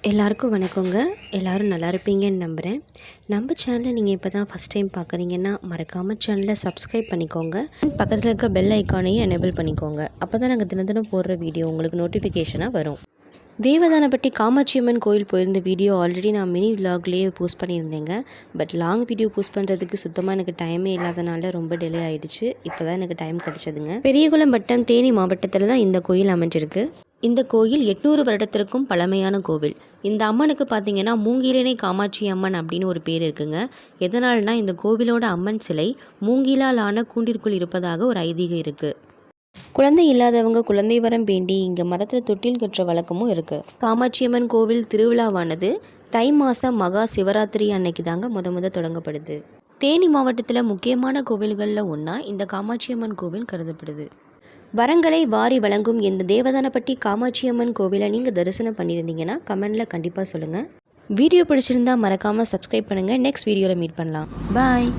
எல்லாருக்கும் வணக்கங்க. எல்லோரும் நல்லா இருப்பீங்கன்னு நம்புகிறேன். நம்ம சேனலை நீங்கள் இப்போ தான் ஃபஸ்ட் டைம் பார்க்குறீங்கன்னா மறக்காமல் சேனலை சப்ஸ்கிரைப் பண்ணிக்கோங்க. பக்கத்தில் இருக்க பெல் ஐக்கானையும் எனேபிள் பண்ணிக்கோங்க. அப்போ தான் நாங்கள் தினம் போடுற வீடியோ உங்களுக்கு நோட்டிஃபிகேஷனாக வரும். தேவதானப்பட்டி காமாட்சியம்மன் கோயில் போயிருந்த வீடியோ ஆல்ரெடி நான் மினி விலாக்லேயே போஸ்ட் பண்ணியிருந்தேங்க. பட் லாங் வீடியோ போஸ்ட் பண்ணுறதுக்கு சுத்தமாக எனக்கு டைமே இல்லாதனால ரொம்ப டிலே ஆகிடுச்சு. இப்போ தான் எனக்கு டைம் கிடச்சதுங்க. பெரியகுளம் வட்டம் தேனி மாவட்டத்தில் தான் இந்த கோயில் அமைஞ்சிருக்கு. இந்த கோயில் 800 வருடத்திற்கும் பழமையான கோவில். இந்த அம்மனுக்கு பார்த்தீங்கன்னா மூங்கிலேனை காமாட்சி அம்மன் அப்படின்னு ஒரு பேர் இருக்குங்க. எதனால்னா இந்த கோவிலோட அம்மன் சிலை மூங்கிலால் ஆன கூண்டிற்குள் இருப்பதாக ஒரு ஐதீகம் இருக்குது. குழந்தை இல்லாதவங்க குழந்தை வரம் வேண்டி இங்கே மரத்தில் தொட்டில் கட்டுற வழக்கமும் இருக்குது. காமாட்சியம்மன் கோவில் திருவிழாவானது தை மாதம் மகா சிவராத்திரி அன்னைக்கு தாங்க முத தொடங்கப்படுது. தேனி மாவட்டத்தில் முக்கியமான கோவில்களில் ஒன்றா இந்த காமாட்சியம்மன் கோவில் கருதப்படுது. வரங்களை வாரி வழங்கும் இந்த தேவதானப்பட்டி காமாட்சியம்மன் கோவிலை நீங்கள் தரிசனம் பண்ணியிருந்தீங்கன்னா கமெண்டில் கண்டிப்பாக சொல்லுங்கள். வீடியோ பிடிச்சிருந்தா மறக்காமல் சப்ஸ்கிரைப் பண்ணுங்கள். நெக்ஸ்ட் வீடியோவில் மீட் பண்ணலாம். பாய்.